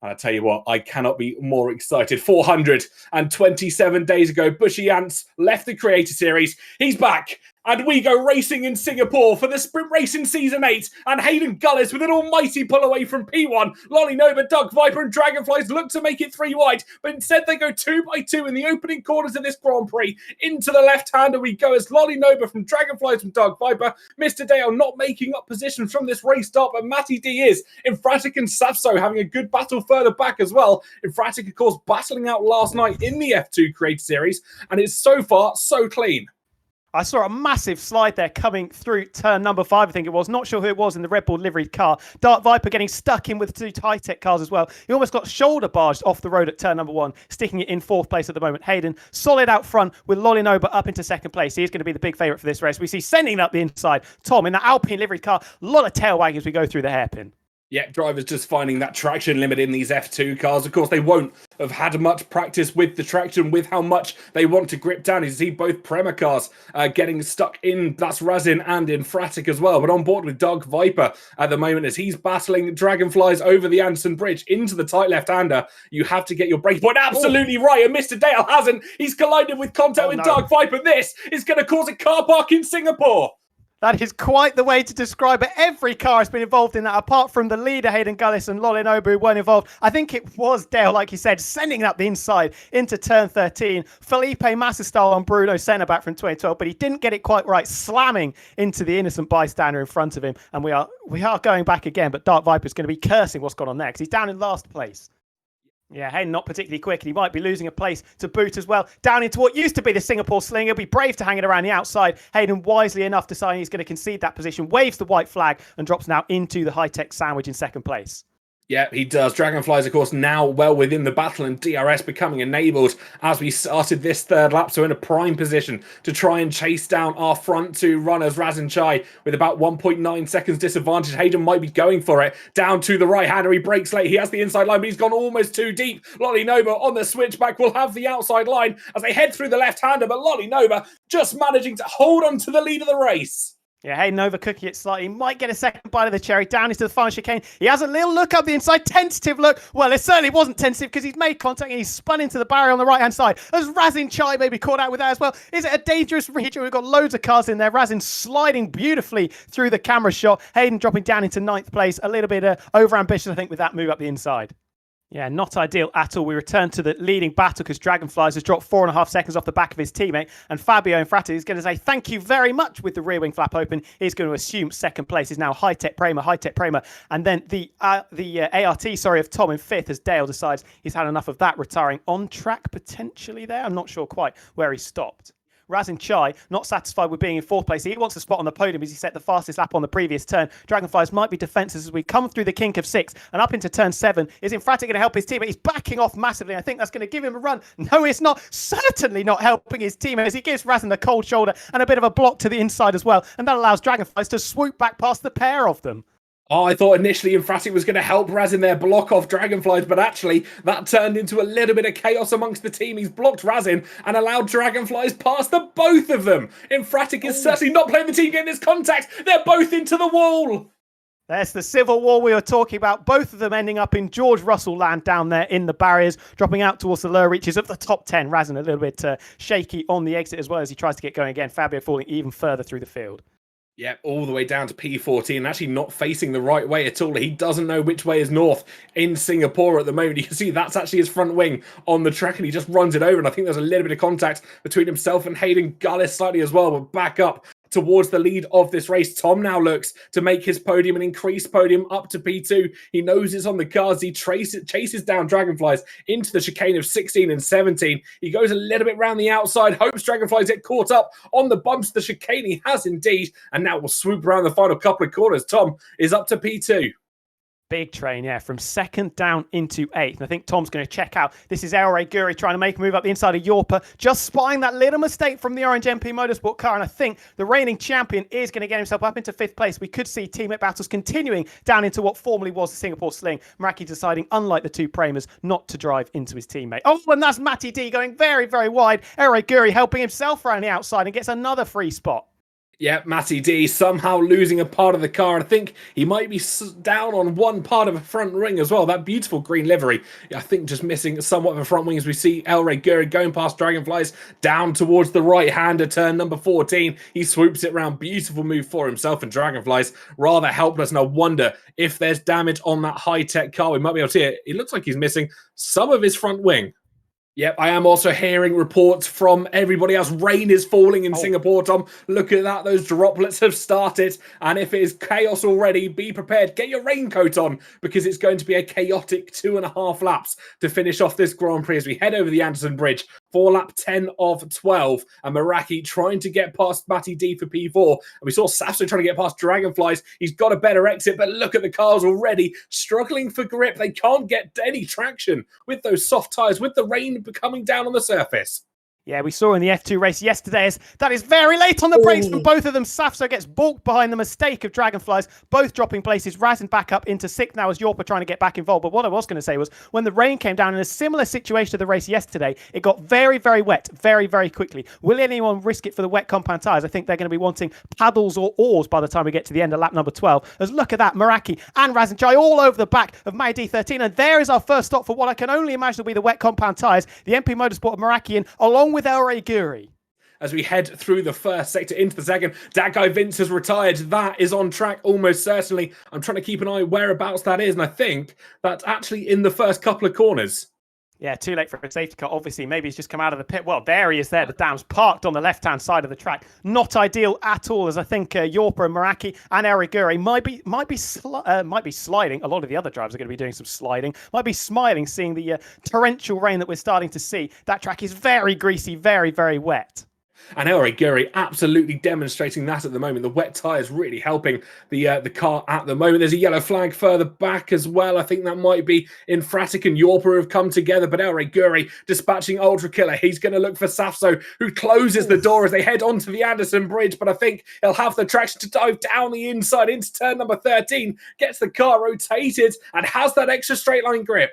And I tell you what, I cannot be more excited. 427 days ago, Bushy Ants left the Creator Series. He's back. And we go racing in Singapore for the sprint race in Season 8. And Hayden Gullis with an almighty pull away from P1. Lolly Nova, Doug Viper and Dragonflies look to make it 3 wide. But instead they go 2 by 2 in the opening corners of this Grand Prix. Into the left-hander we go as Lolly Nova from Dragonflies from Doug Viper. Mr. Dale not making up positions from this race start. But Matty D is. Infratic and Safso having a good battle further back as well. Infratic, of course, battling out last night in the F2 Creator Series. And it's so far so clean. I saw a massive slide there coming through turn number 5, I think it was. Not sure who it was in the Red Bull liveried car. Dark Viper getting stuck in with 2 high-tech cars as well. He almost got shoulder barged off the road at turn number 1, sticking it in 4th place at the moment. Hayden, solid out front with Lolinoba up into 2nd place. He is going to be the big favourite for this race. We see sending up the inside. Tom in the Alpine liveried car. A lot of tail wagging as we go through the hairpin. Yeah, drivers just finding that traction limit in these F2 cars. Of course, they won't have had much practice with the traction, with how much they want to grip down. You see both Prema cars getting stuck in. That's Razin and Infratic as well. But on board with Doug Viper at the moment as he's battling Dragonflies over the Anderson Bridge into the tight left-hander. You have to get your brake point absolutely right. And Mr. Dale hasn't. He's collided with contact with Doug Viper. This is going to cause a car park in Singapore. That is quite the way to describe it. Every car has been involved in that, apart from the leader, Hayden Gullis, and Lolinobu, who weren't involved. I think it was Dale, like you said, sending up the inside into turn 13. Felipe Massa style on Bruno, centre-back from 2012, but he didn't get it quite right, slamming into the innocent bystander in front of him. And we are going back again, but Dark Viper's going to be cursing what's gone on there because he's down in last place. Yeah, Hayden not particularly quick, and he might be losing a place to boot as well. Down into what used to be the Singapore Sling. He'll be brave to hang it around the outside. Hayden, wisely enough, deciding he's going to concede that position, waves the white flag, and drops now into the high-tech sandwich in 2nd place. Yeah, he does. Dragonflies, of course, now well within the battle and DRS becoming enabled as we started this 3rd lap. So in a prime position to try and chase down our front 2 runners, Raz and Chai, with about 1.9 seconds disadvantage. Hayden might be going for it. Down to the right-hander. He breaks late. He has the inside line, but he's gone almost too deep. Lolly Nova on the switchback will have the outside line as they head through the left-hander, but Lolly Nova just managing to hold on to the lead of the race. Yeah, Hayden overcooking it slightly. He might get a second bite of the cherry. Down into the final chicane. He has a little look up the inside. Tentative look. Well, it certainly wasn't tentative because he's made contact and he's spun into the barrier on the right-hand side. As Razin Chai maybe caught out with that as well. Is it a dangerous region? We've got loads of cars in there. Razin sliding beautifully through the camera shot. Hayden dropping down into 9th place. A little bit over-ambitious, I think, with that move up the inside. Yeah, not ideal at all. We return to the leading battle because Dragonflies has dropped 4.5 seconds off the back of his teammate. And Fabio Infrati is going to say thank you very much with the rear wing flap open. He's going to assume 2nd place. Is now high-tech Prema. And then the ART, of Tom in 5th as Dale decides he's had enough of that, retiring on track potentially there. I'm not sure quite where he stopped. Razin Chai, not satisfied with being in 4th place. He wants a spot on the podium as he set the fastest lap on the previous turn. Dragonflies might be defensive as we come through the kink of 6 and up into turn 7. Is Infratic going to help his teammate? He's backing off massively. I think that's going to give him a run. No, it's not. Certainly not helping his teammate as he gives Razin the cold shoulder and a bit of a block to the inside as well. And that allows Dragonflies to swoop back past the pair of them. Oh, I thought initially Infratic was going to help Raz in there block off Dragonflies, but actually that turned into a little bit of chaos amongst the team. He's blocked Razin and allowed Dragonflies past the both of them. Infratic is certainly not playing the team game this contact. They're both into the wall. There's the civil war we were talking about. Both of them ending up in George Russell land down there in the barriers, dropping out towards the lower reaches of the top 10. Razin a little bit shaky on the exit as well as he tries to get going again. Fabio falling even further through the field. Yeah, all the way down to P14, actually not facing the right way at all. He doesn't know which way is north in Singapore at the moment. You can see that's actually his front wing on the track, and he just runs it over. And I think there's a little bit of contact between himself and Hayden Gullis slightly as well, but back up towards the lead of this race. Tom now looks to make his podium and increase podium up to P2. He knows it's on the cards. He chases down Dragonflies into the chicane of 16 and 17. He goes a little bit round the outside, hopes Dragonflies get caught up on the bumps of the chicane. He has indeed, and now will swoop around the final couple of corners. Tom is up to P2. Big train, yeah, from 2nd down into 8th. And I think Tom's going to check out. This is El Rey Guri trying to make a move up the inside of Yorpa, just spying that little mistake from the Orange MP Motorsport car. And I think the reigning champion is going to get himself up into 5th place. We could see teammate battles continuing down into what formerly was the Singapore Sling. Maraki deciding, unlike the 2 Premas, not to drive into his teammate. Oh, and that's Matty D going very, very wide. El Rey Guri helping himself around the outside and gets another free spot. Yeah, Matty D somehow losing a part of the car. I think he might be down on one part of a front ring as well. That beautiful green livery, I think just missing somewhat of a front wing as we see El Rey Guri going past Dragonflies down towards the right-hander turn number 14. He swoops it around. Beautiful move for himself, and Dragonflies rather helpless. And I wonder if there's damage on that high-tech car. We might be able to see it. It looks like he's missing some of his front wing. Yep, I am also hearing reports from everybody else. Rain is falling in Singapore, Tom. Look at that. Those droplets have started. And if it is chaos already, be prepared. Get your raincoat on because it's going to be a chaotic 2.5 laps to finish off this Grand Prix as we head over the Anderson Bridge for lap 10 of 12. And Meraki trying to get past Matty D for P4. And we saw Safso trying to get past Dragonflies. He's got a better exit, but look at the cars already struggling for grip. They can't get any traction with those soft tyres, with the rain coming down on the surface. Yeah, we saw in the F2 race yesterday as that is very late on the brakes from both of them. Safso gets balked behind the mistake of Dragonflies, both dropping places. Razin back up into 6th now as Yorpa trying to get back involved. But what I was going to say was when the rain came down in a similar situation to the race yesterday, it got very, very wet very, very quickly. Will anyone risk it for the wet compound tyres? I think they're going to be wanting paddles or oars by the time we get to the end of lap number 12. As look at that, Meraki and Razin Chai all over the back of Matty D13. And there is our first stop for what I can only imagine will be the wet compound tyres. The MP Motorsport of Meraki in, along with El Rey Guri. As we head through the first sector into the second, that guy Vince has retired. That is on track almost certainly. I'm trying to keep an eye whereabouts that is, and I think that's actually in the first couple of corners. Yeah, too late for a safety car. Obviously, maybe he's just come out of the pit. Well, there he is there. The dam's parked on the left-hand side of the track. Not ideal at all, as I think Yorpa and Meraki and El Rey Guri might be sliding. A lot of the other drivers are going to be doing some sliding. Might be smiling, seeing the torrential rain that we're starting to see. That track is very greasy, very, very wet. And El Rey Guri absolutely demonstrating that at the moment. The wet tyres really helping the car at the moment. There's a yellow flag further back as well. I think that might be Infratic and Yorpa have come together. But El Rey Guri dispatching Ultra Killer. He's going to look for Safso, who closes the door as they head onto the Anderson Bridge. But I think he'll have the traction to dive down the inside into turn number 13. Gets the car rotated and has that extra straight line grip.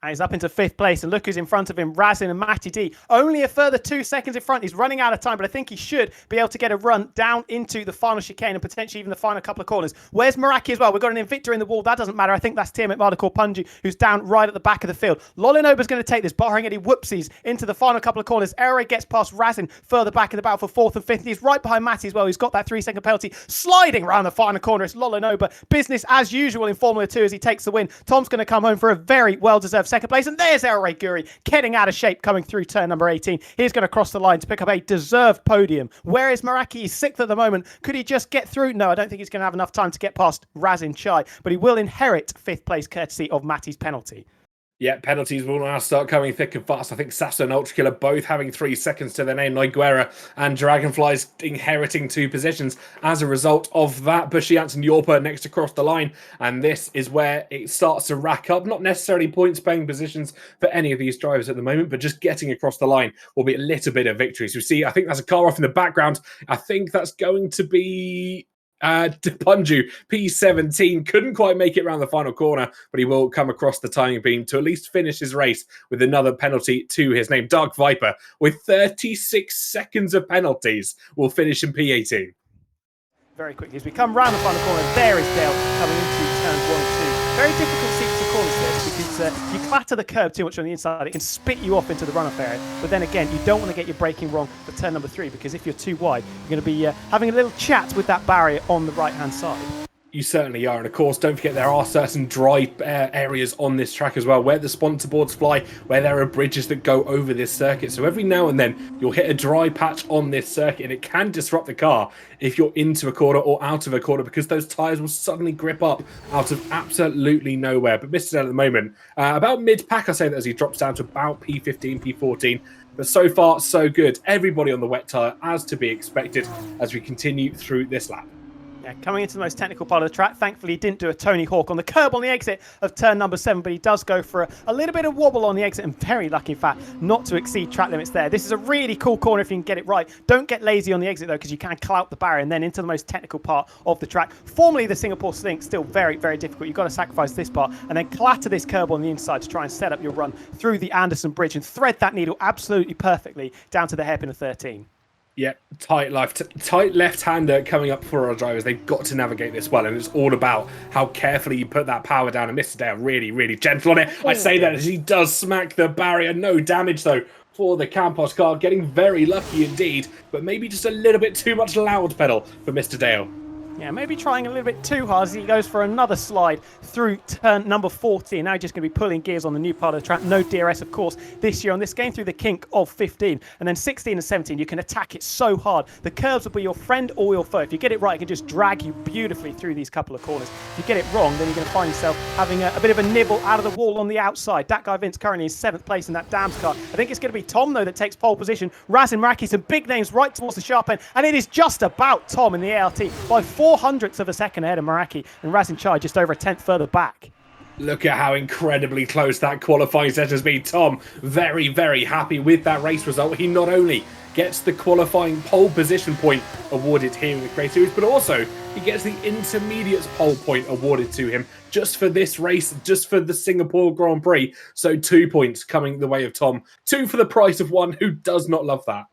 And he's up into 5th place, and look who's in front of him, Razin and Matty D. Only a further 2 seconds in front. He's running out of time, but I think he should be able to get a run down into the final chicane and potentially even the final couple of corners. Where's Meraki as well? We've got an Invictor in the wall. That doesn't matter. I think that's Tiamat Mardakor Punji, who's down right at the back of the field. Lolinoba's going to take this, barring any whoopsies, into the final couple of corners. El Rey gets past Razin further back in the battle for 4th and 5th. He's right behind Matty as well. He's got that 3-second penalty. Sliding around the final corner. It's Lolinoba. Business as usual in Formula 2 as he takes the win. Tom's going to come home for a very well-deserved 2nd place. And there's El Rey Guri getting out of shape coming through turn number 18. He's going to cross the line to pick up a deserved podium. Where is Meraki? He's 6th at the moment. Could he just get through? No, I don't think he's going to have enough time to get past Razin Chai, but he will inherit 5th place courtesy of Matty's penalty. Yeah, penalties will now start coming thick and fast. I think Safso and Ultra Killer both having 3 seconds to their name. Noguera and Dragonflies inheriting 2 positions as a result of that. Bushiance and Yorpa next across the line. And this is where it starts to rack up. Not necessarily points-paying positions for any of these drivers at the moment, but just getting across the line will be a little bit of victory. So we see, I think that's a car off in the background. I think that's going to be... Punju, P17, couldn't quite make it around the final corner, but he will come across the timing beam to at least finish his race with another penalty to his name. Dark Viper, with 36 seconds of penalties, will finish in P18. Very quickly, as we come round the final corner, there is Dale coming into turns 1 and 2. Very difficult seats to corners this because you clatter the curb too much on the inside, it can spit you off into the runoff area. But then again, you don't want to get your braking wrong for turn number 3 because if you're too wide, you're going to be having a little chat with that barrier on the right-hand side. You certainly are. And of course, don't forget there are certain dry areas on this track as well, where the sponsor boards fly, where there are bridges that go over this circuit. So every now and then you'll hit a dry patch on this circuit and it can disrupt the car if you're into a corner or out of a corner because those tyres will suddenly grip up out of absolutely nowhere. But Mr. Dale at the moment, about mid-pack, I say that as he drops down to about P15, P14. But so far, so good. Everybody on the wet tyre, as to be expected, as we continue through this lap. Yeah, coming into the most technical part of the track. Thankfully, he didn't do a Tony Hawk on the curb on the exit of turn number 7, but he does go for a little bit of wobble on the exit, and very lucky, in fact, not to exceed track limits there. This is a really cool corner if you can get it right. Don't get lazy on the exit, though, because you can clout the barrier and then into the most technical part of the track. Formerly the Singapore Slink, still very, very difficult. You've got to sacrifice this part and then clatter this curb on the inside to try and set up your run through the Anderson Bridge and thread that needle absolutely perfectly down to the hairpin of 13. Yeah, tight left-hander coming up for our drivers. They've got to navigate this well, and it's all about how carefully you put that power down. And Mr. Dale really, really gentle on it. I say that as he does smack the barrier. No damage, though, for the Campos car. Getting very lucky indeed, but maybe just a little bit too much loud pedal for Mr. Dale. Yeah, maybe trying a little bit too hard as he goes for another slide through turn number 40. And now just going to be pulling gears on the new part of the track. No DRS, of course, this year on this game through the kink of 15. And then 16 and 17, you can attack it so hard. The curves will be your friend or your foe. If you get it right, it can just drag you beautifully through these couple of corners. If you get it wrong, then you're going to find yourself having a bit of a nibble out of the wall on the outside. That guy Vince currently in 7th place in that Dams car. I think it's going to be Tom, though, that takes pole position. Raz and Maraki, some big names right towards the sharp end. And it is just about Tom in the ART by 400ths of a second ahead of Maraki, and Razin Chai just over a 10th further back. Look at how incredibly close that qualifying session has been. Tom, very, very happy with that race result. He not only gets the qualifying pole position point awarded here in the Creator Series, but also he gets the intermediates pole point awarded to him just for this race, just for the Singapore Grand Prix. So 2 points coming the way of Tom. 2 for the price of 1. Who does not love that?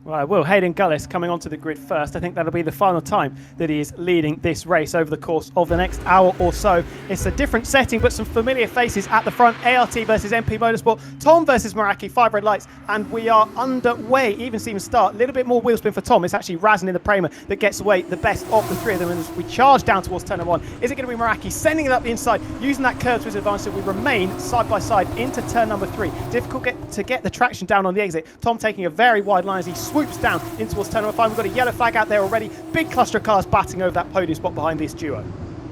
Right, Will Hayden Gullis coming onto the grid first. I think that'll be the final time that he is leading this race over the course of the next hour or so. It's a different setting, but some familiar faces at the front. ART versus MP Motorsport, Tom versus Maraki, 5 red lights, and we are underway. Even Steven start, a little bit more wheel spin for Tom. It's actually Razin in the Prema that gets away the best of the three of them, and as we charge down towards turn 1, is it going to be Maraki sending it up the inside, using that curve to his advantage, so we remain side by side into turn number 3. Difficult to get the traction down on the exit. Tom taking a very wide line as he swoops down in towards turn number 5. We've got a yellow flag out there already. Big cluster of cars batting over that podium spot behind this duo.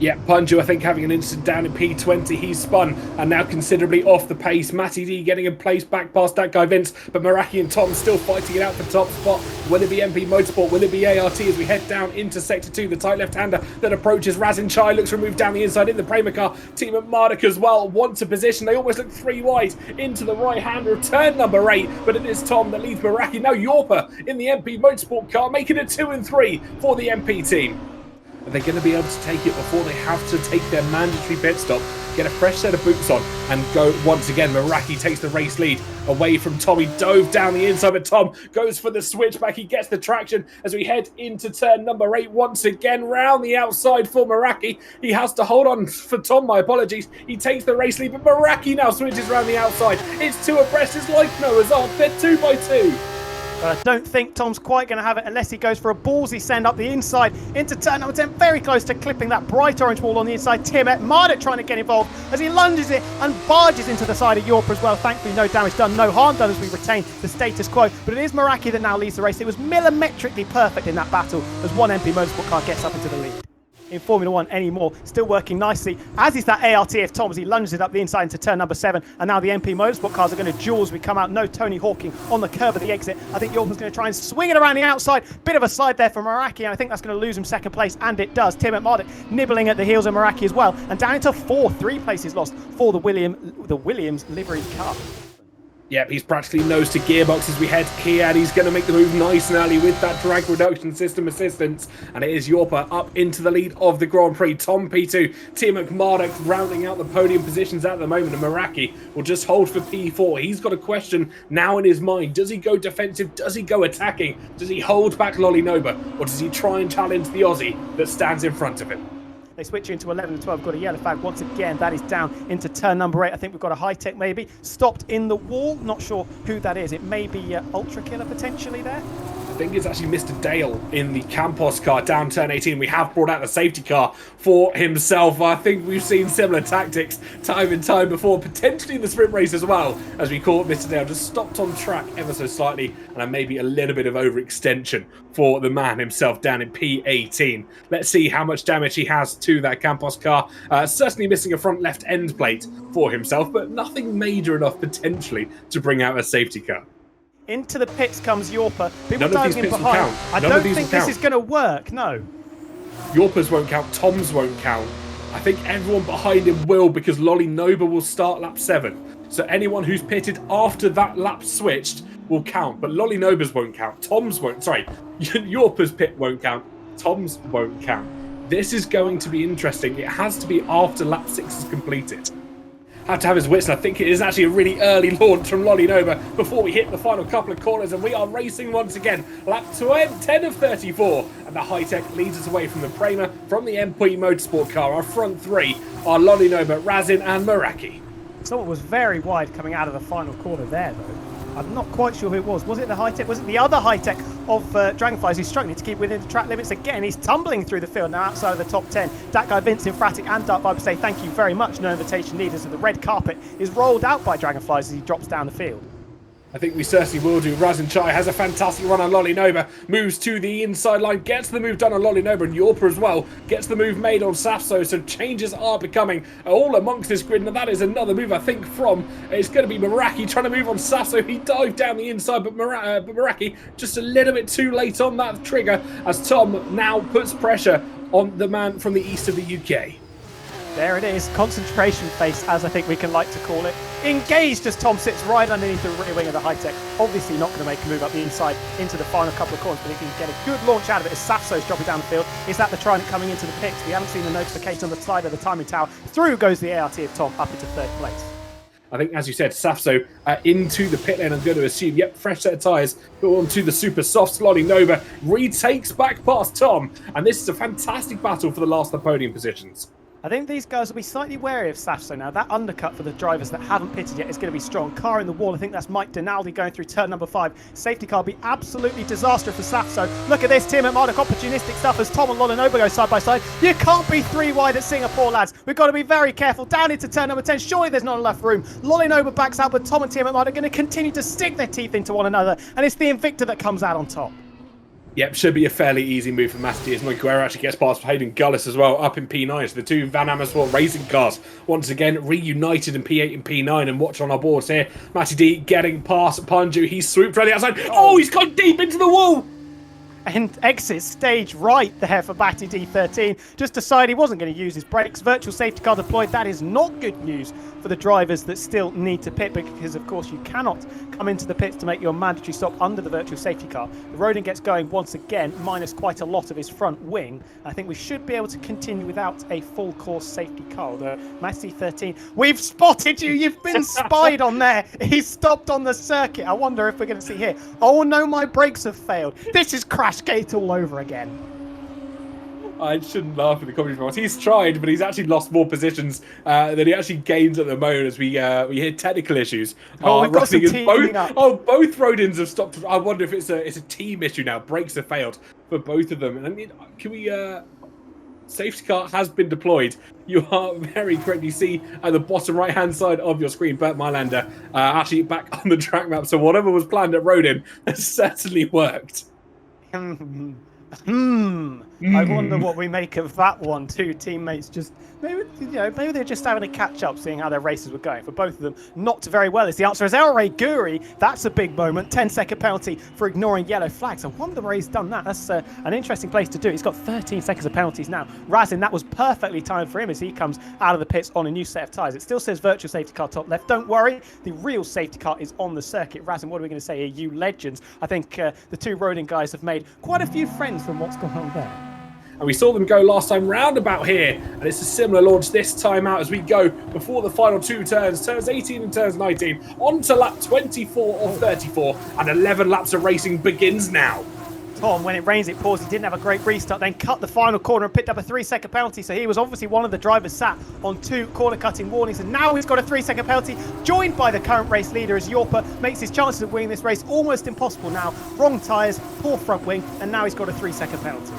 Yeah, Punju, I think, having an incident down in P20. He's spun and now considerably off the pace. Matty D getting in place back past that guy Vince, but Maraki and Tom still fighting it out for top spot. Will it be MP Motorsport? Will it be ART as we head down into Sector 2? The tight left-hander that approaches Razin Chai looks removed down the inside in the Prema car. Team at Marduk as well wants a position. They almost look 3 wide into the right-hander of turn number 8, but it is Tom that leads Maraki. Now Yorpa in the MP Motorsport car, making it 2 and 3 for the MP team. Are they going to be able to take it before they have to take their mandatory pit stop, get a fresh set of boots on, and go once again? Maraki takes the race lead away from Tom. He dove down the inside, but Tom goes for the switchback. He gets the traction as we head into turn number 8 once again, round the outside for Maraki. He has to hold on for Tom, my apologies. He takes the race lead, but Maraki now switches round the outside. It's 2 abreast. It's like Noah's Ark. They're 2 by 2. But I don't think Tom's quite going to have it unless he goes for a ballsy send up the inside into turn number 10. Very close to clipping that bright orange wall on the inside. Timmet Marduk trying to get involved as he lunges it and barges into the side of Yorpa as well. Thankfully, no damage done, no harm done as we retain the status quo. But it is Maraki that now leads the race. It was millimetrically perfect in that battle as one MP Motorsport car gets up into the lead. In Formula 1 anymore, still working nicely, as is that ARTF Tom as he lunges it up the inside into turn number 7, and now the MP Motorsport cars are going to duel as we come out. No Tony Hawking on the curb of the exit. I think Yorpa's going to try and swing it around the outside. Bit of a slide there for Maraki, and I think that's going to lose him second place, and it does. Tim at Marduk nibbling at the heels of Maraki as well, and down into 4, 3 places lost for the Williams livery car. Yep, he's practically nose to gearbox as we head here, and he's going to make the move nice and early with that drag reduction system assistance. And it is Yorpa up into the lead of the Grand Prix. Tom P2, Tim McMurdoch rounding out the podium positions at the moment, and Maraki will just hold for P4. He's got a question now in his mind. Does he go defensive? Does he go attacking? Does he hold back Lolly Nova? Or does he try and challenge the Aussie that stands in front of him? They switch into 11 and 12. Got a yellow flag once again. That is down into turn number 8. I think we've got a high tech maybe. Stopped in the wall. Not sure who that is. It may be Ultra Killer potentially there. I think it's actually Mr. Dale in the Campos car down turn 18. We have brought out the safety car for himself. I think we've seen similar tactics time and time before, potentially in the sprint race as well, as we caught Mr. Dale just stopped on track ever so slightly, and maybe a little bit of overextension for the man himself down in P18. Let's see how much damage he has to that Campos car. Certainly missing a front left end plate for himself, but nothing major enough potentially to bring out a safety car. Into the pits comes Yorpa. People None of these diving in pits will behind. count. I None don't of these think will this count. is going to work, no. Yorpa's won't count, Tom's won't count. I think everyone behind him will, because Lolly Nova will start lap 7. So anyone who's pitted after that lap switched will count, but Lolly Nova's won't count. Tom's won't, sorry, Yorpa's pit won't count. Tom's won't count. This is going to be interesting. It has to be after lap 6 is completed. had to have his wits, and I think it is actually a really early launch from Lolly Nova before we hit the final couple of corners, and we are racing once again. Lap 10 of 34, and the high-tech leads us away from the Prema, from the MP Motorsport car. Our front three are Lolly Nova, Razin and Meraki. Someone was very wide coming out of the final corner there, though. I'm not quite sure who it was. Was it the high-tech? Was it the other high-tech of Dragonflies who's struggling to keep within the track limits again? He's tumbling through the field now outside of the top 10. That guy, Vince, Infratic and Dark Viper say thank you very much. No invitation needed, as the red carpet is rolled out by Dragonflies as he drops down the field. I think we certainly will do. Razin Chai has a fantastic run on Lolly Nova, moves to the inside line, gets the move done on Lolly Nova, and Yorpa as well gets the move made on Safso, so changes are becoming all amongst this grid, and that is another move, I think, from, it's going to be Meraki trying to move on Safso. He dived down the inside, but Meraki just a little bit too late on that trigger, as Tom now puts pressure on the man from the east of the UK. There it is, concentration face, as I think we can like to call it. Engaged as Tom sits right underneath the rear wing of the high-tech. Obviously not going to make a move up the inside into the final couple of corners, but if he can get a good launch out of it as Safso's dropping down the field. Is that the Trident coming into the pits? We haven't seen the notification on the side of the timing tower. Through goes the ART of Tom up into third place. I think, as you said, Safso into the pit lane, I'm going to assume. Yep, fresh set of tyres, go on to the super soft. Lolly Nova retakes back past Tom, and this is a fantastic battle for the last of the podium positions. I think these guys will be slightly wary of Safso now. That undercut for the drivers that haven't pitted yet is going to be strong. Car in the wall, I think that's Mike Dinaldi going through turn number 5. Safety car will be absolutely disastrous for Safso. Look at this, Tim and Marduk, opportunistic stuff as Tom and Lolly Nova go side by side. You can't be 3 wide at Singapore, lads. We've got to be very careful. Down into turn number 10, surely there's not enough room. Lolly Nova backs out, but Tom and Tim and Marduk are going to continue to stick their teeth into one another, and it's the Invicta that comes out on top. Yep, should be a fairly easy move for Matty as Guerra actually gets past Hayden Gullis as well, up in P9. So the two Van Amersfoort racing cars once again reunited in P8 and P9. And watch on our boards here, Matty D getting past Panju. He's swooped right outside. Oh, he's gone deep into the wall. And exit stage right there for Matty D13. Just decided he wasn't going to use his brakes. Virtual safety car deployed. That is not good news for the drivers that still need to pit, because of course you cannot come into the pits to make your mandatory stop under the virtual safety car. The Rodin gets going once again, minus quite a lot of his front wing. I think we should be able to continue without a full course safety car. Although Matty 13, we've spotted you. You've been spied on there. He's stopped on the circuit. I wonder if we're going to see here. Oh no, my brakes have failed. This is Crashgate all over again. I shouldn't laugh at the commentary box. He's tried, but he's actually lost more positions than he actually gains at the moment as we hit technical issues. We've got some teaming up. Both Rodins have stopped. I wonder if it's a team issue now. Brakes have failed for both of them. And I mean, can we... safety car has been deployed. You are very correct. You see at the bottom right-hand side of your screen, Bert Mylander actually back on the track map. So whatever was planned at Rodin has certainly worked. I wonder what we make of that one. Two teammates just maybe they're just having a catch up, seeing how their races were going. For both of them, not very well. Is the answer is El Rey Guri. That's a big moment. 10-second penalty for ignoring yellow flags. I wonder where he's done that. That's an interesting place to do it. He's got 13 seconds of penalties now. Razin, that was perfectly timed for him as he comes out of the pits on a new set of tyres. It still says virtual safety car top left. Don't worry, the real safety car is on the circuit. Razin, what are we going to say here? You legends. I think the two Rodin guys have made quite a few friends from what's gone on there. And we saw them go last time round about here. And it's a similar launch this time out as we go before the final two turns. Turns 18 and turns 19. On to lap 24 of 34. And 11 laps of racing begins now. Tom, when it rains, it pours. He didn't have a great restart, then cut the final corner and picked up a 3-second penalty. So he was obviously one of the drivers sat on 2 corner cutting warnings. And now he's got a 3-second penalty, joined by the current race leader as Yorpa makes his chances of winning this race almost impossible now. Wrong tyres, poor front wing, and now he's got a 3-second penalty.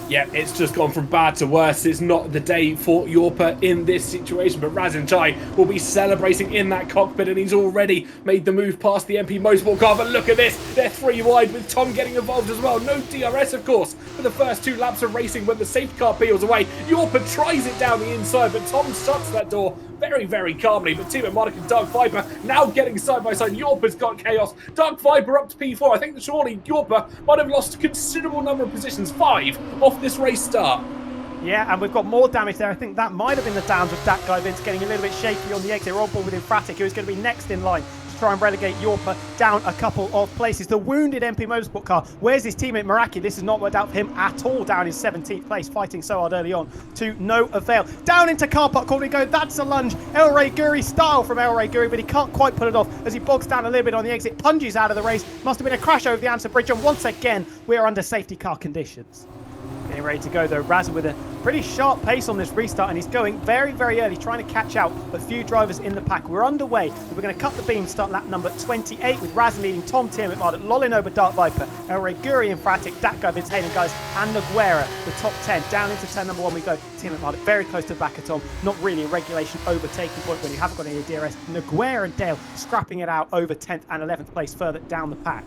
Yeah, it's just gone from bad to worse. It's not the day for Yorpa in this situation, but Razin Chai will be celebrating in that cockpit, and he's already made the move past the MP Motorsport car. But look at this, they're 3 wide with Tom getting involved as well. No DRS, of course, for the first 2 laps of racing when the safety car peels away. Yorpa tries it down the inside, but Tom shuts that door very, very calmly. But Timo Monica and Dark Viper now getting side by side. Yorpa's got chaos. Dark Viper up to P4. I think that surely Yorpa might have lost a considerable number of positions, 5 off this race start. Yeah, and we've got more damage there. I think that might have been the downs of that guy Vince getting a little bit shaky on the exit. We're on board with Infratic, who is going to be next in line to try and relegate Yorpa down a couple of places. The wounded MP Motorsport car, where's his teammate Meraki? This has not worked out for him at all, down in 17th place, fighting so hard early on to no avail. Down into car park corner we go. That's a lunge. El Rey Guri style from El Rey Guri, but he can't quite pull it off as he bogs down a little bit on the exit, plunges out of the race. Must have been a crash over the Amster Bridge, and once again we are under safety car conditions. Getting ready to go though, Razin with a pretty sharp pace on this restart, and he's going very, very early, trying to catch out a few drivers in the pack. We're underway. We're going to cut the beam, start lap number 28 with Razin leading, Tom Tiamat, Marduk, Lolinoba, Dark Viper, El Rey Guri, Infratic, Datgo, Vince Hayden, guys, and Naguera, the top 10. Down into turn number 1 we go. Tiamat, Marduk, very close to the back of Tom. Not really a regulation overtaking point when you haven't got any DRS. Naguera and Dale scrapping it out over 10th and 11th place further down the pack.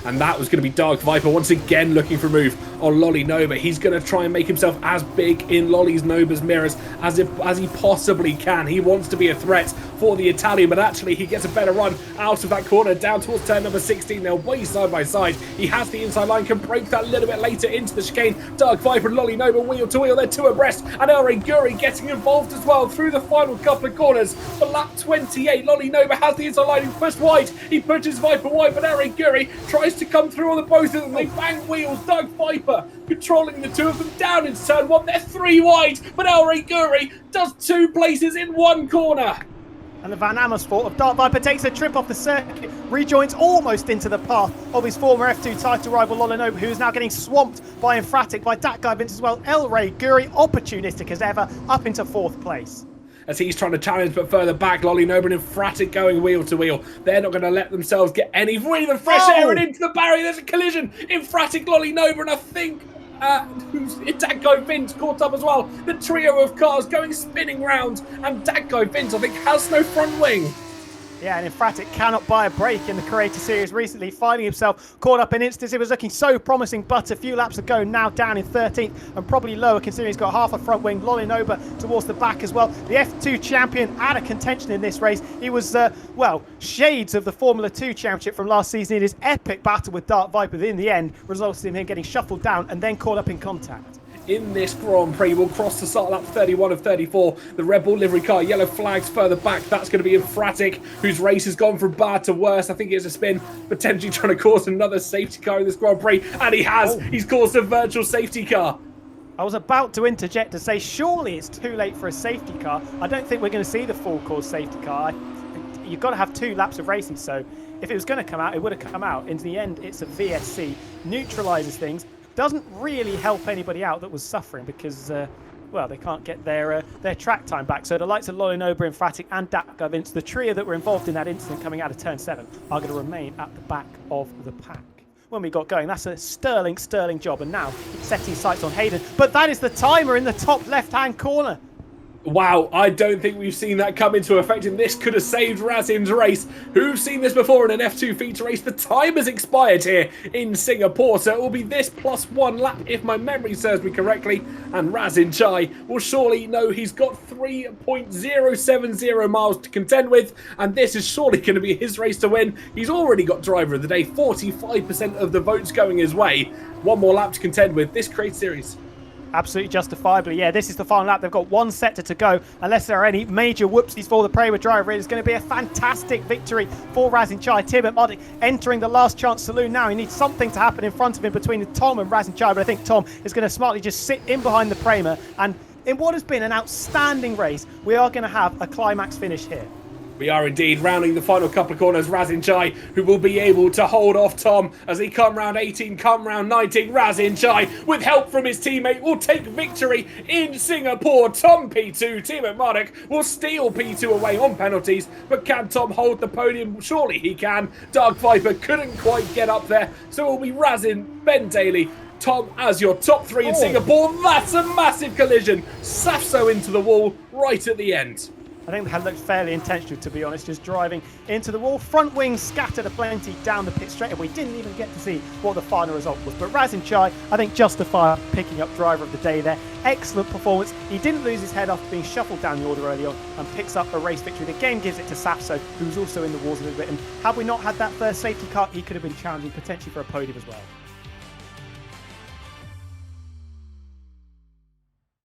And that was going to be Dark Viper once again looking for a move on Lolly Nova. He's going to try and make himself as big in Lolly's Nova's mirrors as he possibly can. He wants to be a threat for the Italian, but actually he gets a better run out of that corner down towards turn number 16. They're way side by side. He has the inside line, can break that a little bit later into the chicane. Dark Viper and Lolly Nova wheel to wheel. They're two abreast, and El Rey Guri getting involved as well through the final couple of corners. For lap 28, Lolly Nova has the inside line. He's pushed wide. He pushes Viper wide, but El Rey Guri tries to come through on the both of them. They bang wheels. Dark Viper controlling the two of them down into turn 1. They're 3 wide, but El Rey Guri does 2 places in 1 corner. And the Van Amersfoort of Dark Viper takes a trip off the circuit, rejoins almost into the path of his former F2 title rival Lolinoba, who is now getting swamped by Infratic, by that guy Vince as well. El Rey Guri, opportunistic as ever, up into 4th place. As he's trying to challenge, but further back, Lolly Nova and Infratic going wheel to wheel. They're not going to let themselves get any breathing fresh air and into the barrier. There's a collision. Infratic, Lolly Nova, and I think Datgo Vince caught up as well. The trio of cars going spinning round, and Datgo Vince, I think, has no front wing. Yeah, and Infratic cannot buy a break in the Creator Series recently, finding himself caught up in instances. It was looking so promising, but a few laps ago, now down in 13th and probably lower considering he's got half a front wing. Lolinoba towards the back as well. The F2 champion out of contention in this race. He was, well, shades of the Formula 2 championship from last season in his epic battle with Dark Viper that in the end resulted in him getting shuffled down and then caught up in contact. In this Grand Prix, we'll cross the start lap 31 of 34. The Red Bull livery car, yellow flags further back. That's going to be Infratic, whose race has gone from bad to worse. I think it's a spin, potentially trying to cause another safety car in this Grand Prix. And he has. He's caused a virtual safety car. I was about to interject to say, surely it's too late for a safety car. I don't think we're going to see the full cause safety car. You've got to have 2 laps of racing, so if it was going to come out, it would have come out. In the end, it's a VSC. Neutralises things. Doesn't really help anybody out that was suffering because, well, they can't get their track time back. So the likes of Lolinoba, Infratic and Datgo Vince, the trio that were involved in that incident coming out of turn 7, are going to remain at the back of the pack. When we got going, that's a sterling job. And now setting sights on Hayden. But that is the timer in the top left-hand corner. Wow, I don't think we've seen that come into effect, and this could have saved Razin's race. Who've seen this before in an F2 feature race? The time has expired here in Singapore, so it will be this +1 lap if my memory serves me correctly, and Razin Chai will surely know he's got 3.070 miles to contend with, and this is surely going to be his race to win. He's already got driver of the day, 45% of the votes going his way. 1 more lap to contend with. This Creator Series. Absolutely justifiably. Yeah, this is the final lap. They've got 1 sector to go. Unless there are any major whoopsies for the Prey driver, it's going to be a fantastic victory for Razin Chai. Tiamat Marduk entering the last chance saloon now. He needs something to happen in front of him between Tom and Razin Chai, but I think Tom is going to smartly just sit in behind the Prema. And in what has been an outstanding race, we are going to have a climax finish here. We are indeed rounding the final couple of corners. Razin Chai, who will be able to hold off Tom as he come round 18, come round 19. Razin Chai, with help from his teammate, will take victory in Singapore. Tom P2, Tiamat Marduk will steal P2 away on penalties, but can Tom hold the podium? Surely he can. Dark Viper couldn't quite get up there, so it will be Razin, Ben Daly, Tom as your top 3 in Singapore. That's a massive collision. Safso into the wall right at the end. I think that looked fairly intentional, to be honest, just driving into the wall. Front wing scattered aplenty down the pit straight, and we didn't even get to see what the final result was. But Razin Chai, I think, justified picking up driver of the day there. Excellent performance. He didn't lose his head after being shuffled down the order early on and picks up a race victory. The game gives it to Safso, who's also in the walls a little bit. And had we not had that first safety car, he could have been challenging potentially for a podium as well.